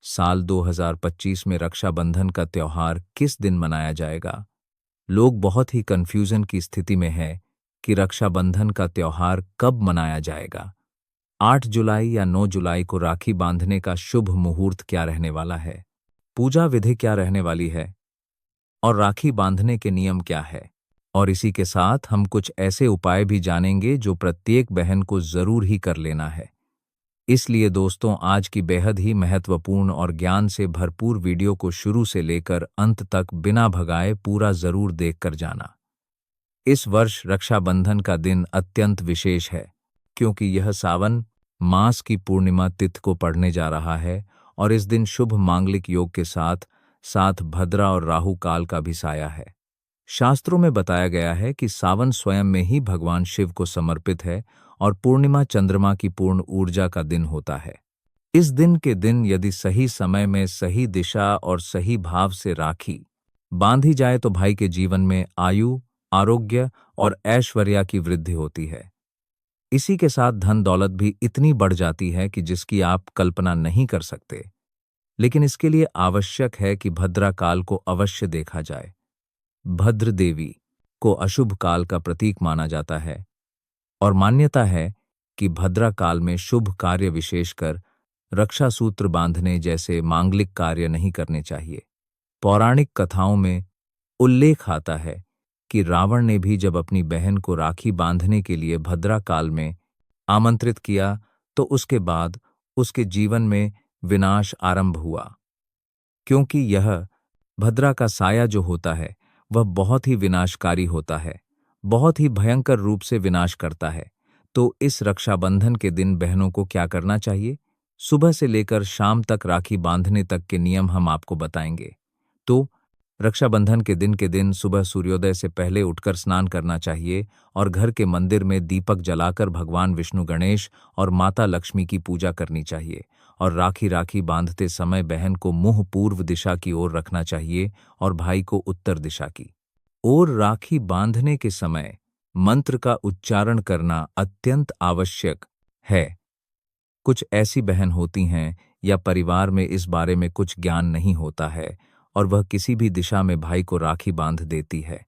साल 2025 में रक्षाबंधन का त्योहार किस दिन मनाया जाएगा? लोग बहुत ही कंफ्यूजन की स्थिति में हैं कि रक्षाबंधन का त्योहार कब मनाया जाएगा। 8 जुलाई या 9 जुलाई को राखी बांधने का शुभ मुहूर्त क्या रहने वाला है? पूजा विधि क्या रहने वाली है? और राखी बांधने के नियम क्या है? और इसी के साथ हम कुछ ऐसे उपाय भी जानेंगे जो प्रत्येक बहन को जरूर ही कर लेना है। इसलिए दोस्तों, आज की बेहद ही महत्वपूर्ण और ज्ञान से भरपूर वीडियो को शुरू से लेकर अंत तक बिना भगाए पूरा जरूर देखकर जाना। इस वर्ष रक्षाबंधन का दिन अत्यंत विशेष है, क्योंकि यह सावन मास की पूर्णिमा तिथि को पड़ने जा रहा है और इस दिन शुभ मांगलिक योग के साथ साथ भद्रा और राहु काल का भी साया है। शास्त्रों में बताया गया है कि सावन स्वयं में ही भगवान शिव को समर्पित है और पूर्णिमा चंद्रमा की पूर्ण ऊर्जा का दिन होता है। इस दिन के दिन यदि सही समय में सही दिशा और सही भाव से राखी बांधी जाए तो भाई के जीवन में आयु, आरोग्य और ऐश्वर्य की वृद्धि होती है। इसी के साथ धन दौलत भी इतनी बढ़ जाती है कि जिसकी आप कल्पना नहीं कर सकते। लेकिन इसके लिए आवश्यक है कि भद्रा काल को अवश्य देखा जाए। भद्र देवी को अशुभ काल का प्रतीक माना जाता है और मान्यता है कि भद्रा काल में शुभ कार्य, विशेषकर रक्षा सूत्र बांधने जैसे मांगलिक कार्य नहीं करने चाहिए। पौराणिक कथाओं में उल्लेख आता है कि रावण ने भी जब अपनी बहन को राखी बांधने के लिए भद्रा काल में आमंत्रित किया तो उसके बाद उसके जीवन में विनाश आरंभ हुआ, क्योंकि यह भद्रा का साया जो होता है वह बहुत ही विनाशकारी होता है, बहुत ही भयंकर रूप से विनाश करता है। तो इस रक्षाबंधन के दिन बहनों को क्या करना चाहिए? सुबह से लेकर शाम तक राखी बांधने तक के नियम हम आपको बताएंगे। तो रक्षाबंधन के दिन सुबह सूर्योदय से पहले उठकर स्नान करना चाहिए और घर के मंदिर में दीपक जलाकर भगवान विष्णु, गणेश और माता लक्ष्मी की पूजा करनी चाहिए। और राखी बांधते समय बहन को मुंह पूर्व दिशा की ओर रखना चाहिए और भाई को उत्तर दिशा की ओर। राखी बांधने के समय मंत्र का उच्चारण करना अत्यंत आवश्यक है। कुछ ऐसी बहन होती हैं या परिवार में इस बारे में कुछ ज्ञान नहीं होता है और वह किसी भी दिशा में भाई को राखी बांध देती है।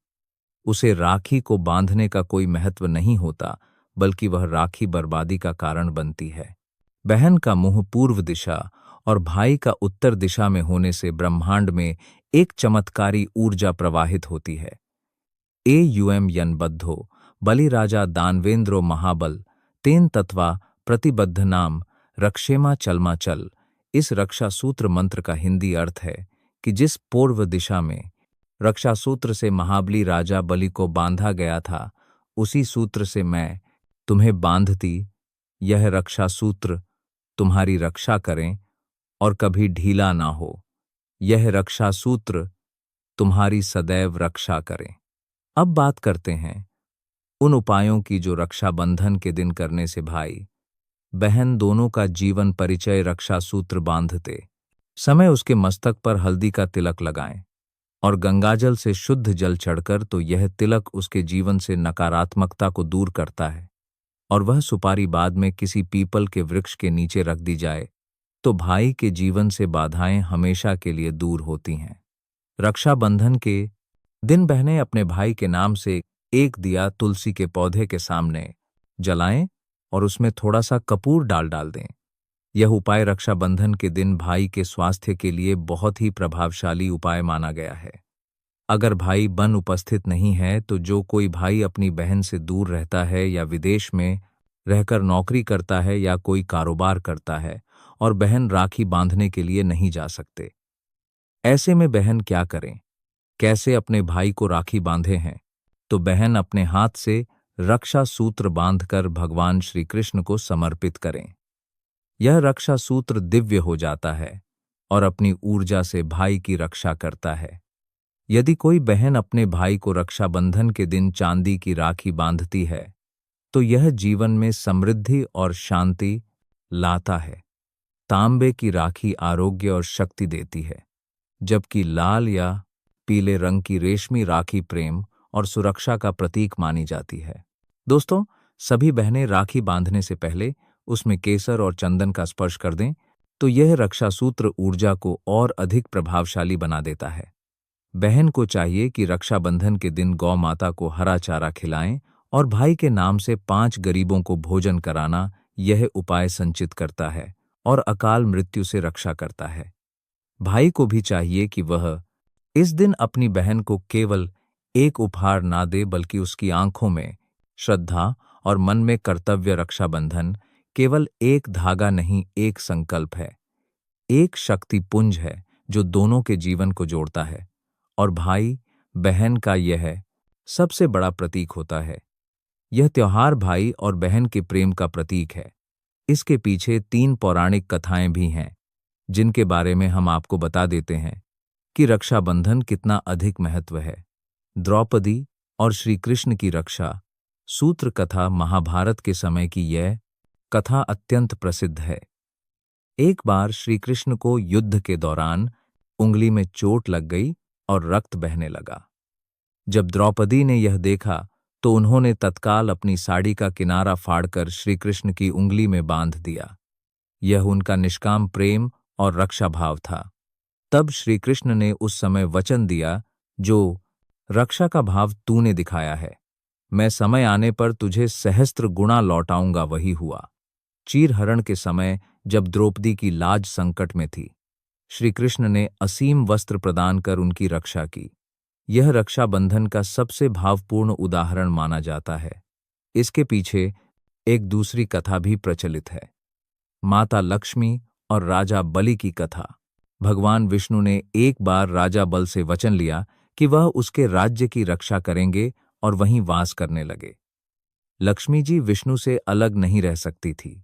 उसे राखी को बांधने का कोई महत्व नहीं होता, बल्कि वह राखी बर्बादी का कारण बनती है। बहन का मुंह पूर्व दिशा और भाई का उत्तर दिशा में होने से ब्रह्मांड में एक चमत्कारी ऊर्जा प्रवाहित होती है। एयुएम यनबद्धो बलिराजा दानवेंद्रो महाबल तेन तत्वा प्रतिबद्ध नाम रक्षेमा चलमा चल। इस रक्षा सूत्र मंत्र का हिंदी अर्थ है कि जिस पूर्व दिशा में रक्षा सूत्र से महाबली राजा बलि को बांधा गया था, उसी सूत्र से मैं तुम्हें बांधती। यह रक्षा सूत्र तुम्हारी रक्षा करें और कभी ढीला ना हो। यह रक्षा सूत्र तुम्हारी सदैव रक्षा करें। अब बात करते हैं उन उपायों की जो रक्षाबंधन के दिन करने से भाई बहन दोनों का जीवन परिचय रक्षा सूत्र बांधते समय उसके मस्तक पर हल्दी का तिलक लगाएं और गंगाजल से शुद्ध जल चढ़कर, तो यह तिलक उसके जीवन से नकारात्मकता को दूर करता है और वह सुपारी बाद में किसी पीपल के वृक्ष के नीचे रख दी जाए तो भाई के जीवन से बाधाएं हमेशा के लिए दूर होती हैं। रक्षाबंधन के दिन बहनें अपने भाई के नाम से एक दिया तुलसी के पौधे के सामने जलाएं और उसमें थोड़ा सा कपूर डाल दें। यह उपाय रक्षाबंधन के दिन भाई के स्वास्थ्य के लिए बहुत ही प्रभावशाली उपाय माना गया है। अगर भाई बन उपस्थित नहीं है तो जो कोई भाई अपनी बहन से दूर रहता है या विदेश में रहकर नौकरी करता है या कोई कारोबार करता है और बहन राखी बांधने के लिए नहीं जा सकते, ऐसे में बहन क्या करें, कैसे अपने भाई को राखी बांधे हैं? तो बहन अपने हाथ से रक्षा सूत्र बांधकर भगवान श्री कृष्ण को समर्पित करें। यह रक्षा सूत्र दिव्य हो जाता है और अपनी ऊर्जा से भाई की रक्षा करता है। यदि कोई बहन अपने भाई को रक्षाबंधन के दिन चांदी की राखी बांधती है तो यह जीवन में समृद्धि और शांति लाता है। तांबे की राखी आरोग्य और शक्ति देती है, जबकि लाल या पीले रंग की रेशमी राखी प्रेम और सुरक्षा का प्रतीक मानी जाती है। दोस्तों, सभी बहनें राखी बांधने से पहले उसमें केसर और चंदन का स्पर्श कर दें तो यह रक्षा सूत्र ऊर्जा को और अधिक प्रभावशाली बना देता है। बहन को चाहिए कि रक्षाबंधन के दिन गौ माता को हरा चारा खिलाएं और भाई के नाम से 5 गरीबों को भोजन कराना यह उपाय संचित करता है और अकाल मृत्यु से रक्षा करता है। भाई को भी चाहिए कि वह इस दिन अपनी बहन को केवल एक उपहार ना दे बल्कि उसकी आंखों में श्रद्धा और मन में कर्तव्य। रक्षाबंधन केवल एक धागा नहीं, एक संकल्प है, एक शक्ति पुंज है जो दोनों के जीवन को जोड़ता है। और भाई बहन का यह सबसे बड़ा प्रतीक होता है। यह त्योहार भाई और बहन के प्रेम का प्रतीक है। इसके पीछे 3 पौराणिक कथाएं भी हैं जिनके बारे में हम आपको बता देते हैं कि रक्षाबंधन कितना अधिक महत्व है। द्रौपदी और श्री कृष्ण की रक्षा सूत्र कथा महाभारत के समय की यह कथा अत्यंत प्रसिद्ध है। एक बार श्री कृष्ण को युद्ध के दौरान उंगली में चोट लग गई और रक्त बहने लगा। जब द्रौपदी ने यह देखा तो उन्होंने तत्काल अपनी साड़ी का किनारा फाड़कर श्री कृष्ण की उंगली में बांध दिया। यह उनका निष्काम प्रेम और रक्षा भाव था। तब श्री कृष्ण ने उस समय वचन दिया, जो रक्षा का भाव तूने दिखाया है, मैं समय आने पर तुझे सहस्त्र गुणा लौटाऊंगा। वही हुआ। चीरहरण के समय जब द्रौपदी की लाज संकट में थी, श्री कृष्ण ने असीम वस्त्र प्रदान कर उनकी रक्षा की। यह रक्षाबंधन का सबसे भावपूर्ण उदाहरण माना जाता है। इसके पीछे एक दूसरी कथा भी प्रचलित है, माता लक्ष्मी और राजा बलि की कथा। भगवान विष्णु ने एक बार राजा बल से वचन लिया कि वह उसके राज्य की रक्षा करेंगे और वहीं वास करने लगे। लक्ष्मी जी विष्णु से अलग नहीं रह सकती थी,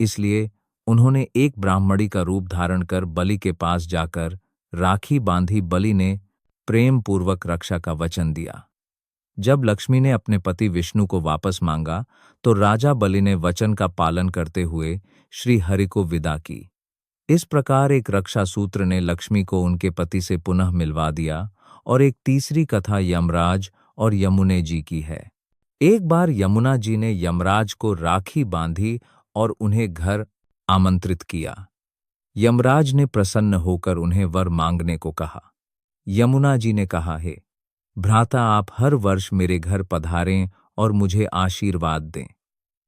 इसलिए उन्होंने एक ब्राह्मणी का रूप धारण कर बलि के पास जाकर राखी बांधी। बलि ने प्रेम पूर्वक रक्षा का वचन दिया। जब लक्ष्मी ने अपने पति विष्णु को वापस मांगा तो राजा बलि ने वचन का पालन करते हुए श्री हरि को विदा की। इस प्रकार एक रक्षा सूत्र ने लक्ष्मी को उनके पति से पुनः मिलवा दिया। और एक तीसरी कथा यमराज और यमुने जी की है। एक बार यमुना जी ने यमराज को राखी बांधी और उन्हें घर आमंत्रित किया। यमराज ने प्रसन्न होकर उन्हें वर मांगने को कहा। यमुना जी ने कहा, हे भ्राता, आप हर वर्ष मेरे घर पधारें और मुझे आशीर्वाद दें।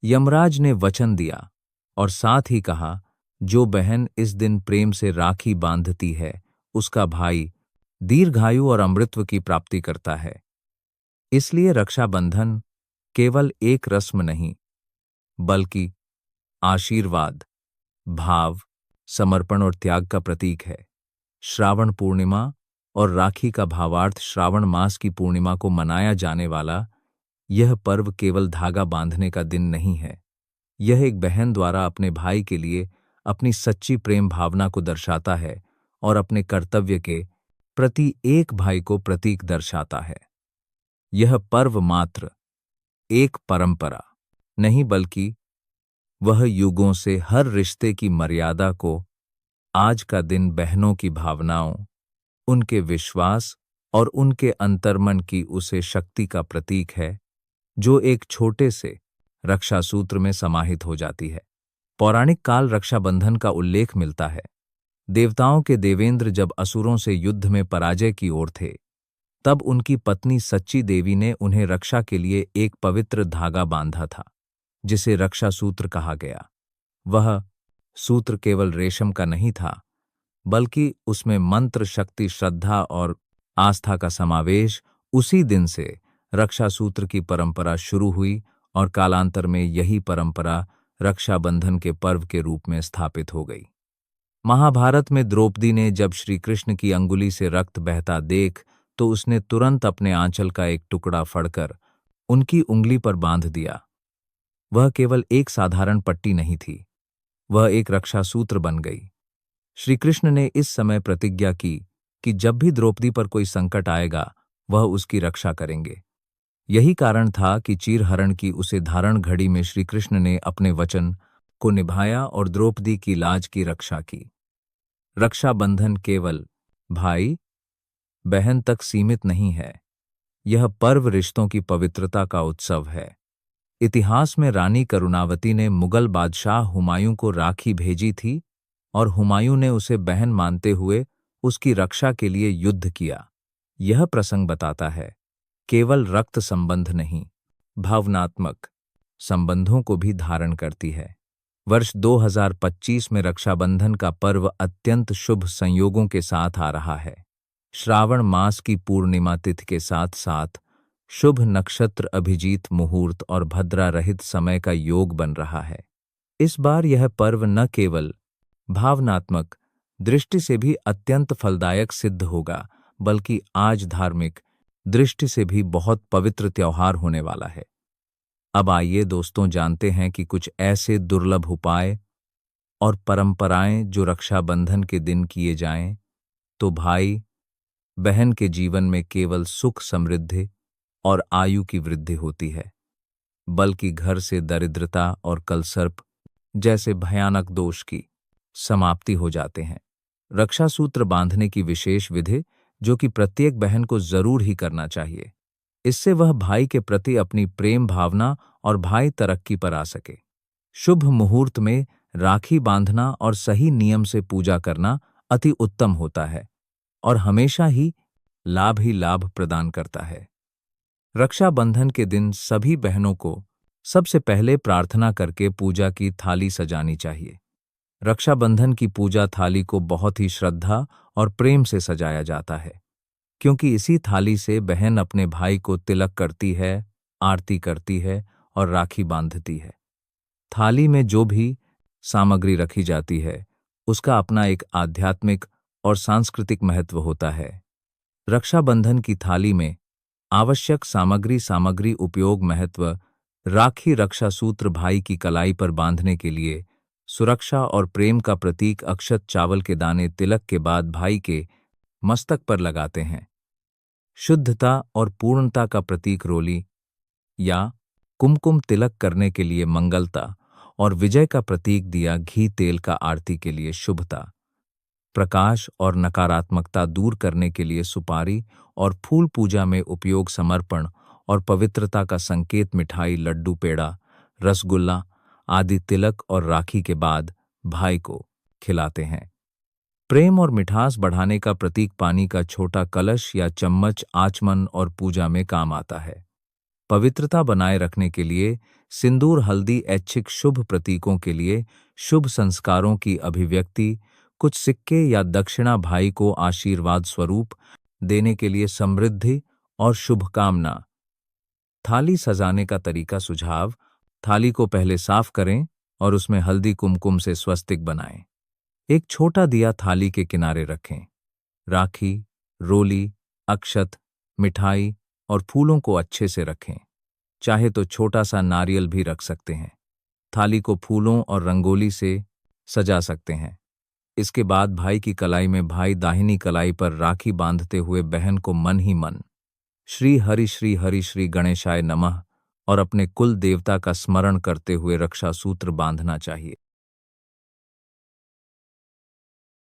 यमराज ने वचन दिया और साथ ही कहा, जो बहन इस दिन प्रेम से राखी बांधती है उसका भाई दीर्घायु और अमृतत्व की प्राप्ति करता है। इसलिए रक्षाबंधन केवल एक रस्म नहीं बल्कि आशीर्वाद, भाव, समर्पण और त्याग का प्रतीक है। श्रावण पूर्णिमा और राखी का भावार्थ श्रावण मास की पूर्णिमा को मनाया जाने वाला यह पर्व केवल धागा बांधने का दिन नहीं है। यह एक बहन द्वारा अपने भाई के लिए अपनी सच्ची प्रेम भावना को दर्शाता है और अपने कर्तव्य के प्रति एक भाई को प्रतीक दर्शाता है। यह पर्व मात्र एक परंपरा नहीं बल्कि वह युगों से हर रिश्ते की मर्यादा को आज का दिन बहनों की भावनाओं, उनके विश्वास और उनके अंतर्मन की उसे शक्ति का प्रतीक है जो एक छोटे से रक्षा सूत्र में समाहित हो जाती है। पौराणिक काल रक्षाबंधन का उल्लेख मिलता है। देवताओं के देवेंद्र जब असुरों से युद्ध में पराजय की ओर थे, तब उनकी पत्नी सच्ची देवी ने उन्हें रक्षा के लिए एक पवित्र धागा बांधा था जिसे रक्षा सूत्र कहा गया। वह सूत्र केवल रेशम का नहीं था बल्कि उसमें मंत्र, शक्ति, श्रद्धा और आस्था का समावेश। उसी दिन से रक्षा सूत्र की परंपरा शुरू हुई और कालांतर में यही परंपरा रक्षाबंधन के पर्व के रूप में स्थापित हो गई। महाभारत में द्रौपदी ने जब श्री कृष्ण की अंगुली से रक्त बहता देख तो उसने तुरंत अपने आंचल का एक टुकड़ा फड़कर उनकी उंगली पर बांध दिया। वह केवल एक साधारण पट्टी नहीं थी, वह एक रक्षा सूत्र बन गई। श्री कृष्ण ने इस समय प्रतिज्ञा की कि जब भी द्रौपदी पर कोई संकट आएगा वह उसकी रक्षा करेंगे। यही कारण था कि चीरहरण की उसे धारण घड़ी में श्री कृष्ण ने अपने वचन को निभाया और द्रौपदी की लाज की रक्षा की। रक्षाबंधन केवल भाई बहन तक सीमित नहीं है, यह पर्व रिश्तों की पवित्रता का उत्सव है। इतिहास में रानी करुणावती ने मुगल बादशाह हुमायूं को राखी भेजी थी और हुमायूं ने उसे बहन मानते हुए उसकी रक्षा के लिए युद्ध किया। यह प्रसंग बताता है केवल रक्त संबंध नहीं, भावनात्मक संबंधों को भी धारण करती है। वर्ष 2025 में रक्षाबंधन का पर्व अत्यंत शुभ संयोगों के साथ आ रहा है। श्रावण मास की पूर्णिमा तिथि के साथ साथ शुभ नक्षत्र, अभिजीत मुहूर्त और भद्रा रहित समय का योग बन रहा है। इस बार यह पर्व न केवल भावनात्मक दृष्टि से भी अत्यंत फलदायक सिद्ध होगा, बल्कि आज धार्मिक दृष्टि से भी बहुत पवित्र त्योहार होने वाला है। अब आइए दोस्तों जानते हैं कि कुछ ऐसे दुर्लभ उपाय और परंपराएं जो रक्षाबंधन के दिन किए जाएं तो भाई बहन के जीवन में केवल सुख, समृद्धि और आयु की वृद्धि होती है, बल्कि घर से दरिद्रता और कलसर्प जैसे भयानक दोष की समाप्ति हो जाते हैं। रक्षा सूत्र बांधने की विशेष विधि जो कि प्रत्येक बहन को जरूर ही करना चाहिए। इससे वह भाई के प्रति अपनी प्रेम भावना और भाई तरक्की पर आ सके। शुभ मुहूर्त में राखी बांधना और सही नियम से पूजा करना अति उत्तम होता है और हमेशा ही लाभ प्रदान करता है। रक्षाबंधन के दिन सभी बहनों को सबसे पहले प्रार्थना करके पूजा की थाली सजानी चाहिए। रक्षाबंधन की पूजा थाली को बहुत ही श्रद्धा और प्रेम से सजाया जाता है, क्योंकि इसी थाली से बहन अपने भाई को तिलक करती है, आरती करती है और राखी बांधती है। थाली में जो भी सामग्री रखी जाती है उसका अपना एक आध्यात्मिक और सांस्कृतिक महत्व होता है। रक्षाबंधन की थाली में आवश्यक सामग्री उपयोग महत्व राखी, रक्षा सूत्र भाई की कलाई पर बांधने के लिए सुरक्षा और प्रेम का प्रतीक अक्षत चावल के दाने तिलक के बाद भाई के मस्तक पर लगाते हैं। शुद्धता और पूर्णता का प्रतीक रोली या कुमकुम तिलक करने के लिए मंगलता और विजय का प्रतीक दिया घी तेल का आरती के लिए शुभता। प्रकाश और नकारात्मकता दूर करने के लिए सुपारी और फूल पूजा में उपयोग समर्पण और पवित्रता का संकेत मिठाई, लड्डू, पेड़ा, रसगुल्ला आदि तिलक और राखी के बाद भाई को खिलाते हैं। प्रेम और मिठास बढ़ाने का प्रतीक पानी का छोटा कलश या चम्मच आचमन और पूजा में काम आता है। पवित्रता बनाए रखने के लिए सिंदूर, हल्दी, ऐच्छिक शुभ प्रतीकों के लिए शुभ संस्कारों की अभिव्यक्ति, कुछ सिक्के या दक्षिणा भाई को आशीर्वाद स्वरूप देने के लिए समृद्धि और शुभकामना। थाली सजाने का तरीका सुझाव: थाली को पहले साफ करें और उसमें हल्दी कुमकुम से स्वस्तिक बनाएं। एक छोटा दिया थाली के किनारे रखें। राखी, रोली, अक्षत, मिठाई और फूलों को अच्छे से रखें। चाहे तो छोटा सा नारियल भी रख सकते हैं। थाली को फूलों और रंगोली से सजा सकते हैं। इसके बाद भाई की कलाई में भाई दाहिनी कलाई पर राखी बांधते हुए बहन को मन ही मन श्री हरि श्री गणेशाय नमः और अपने कुल देवता का स्मरण करते हुए रक्षा सूत्र बांधना चाहिए।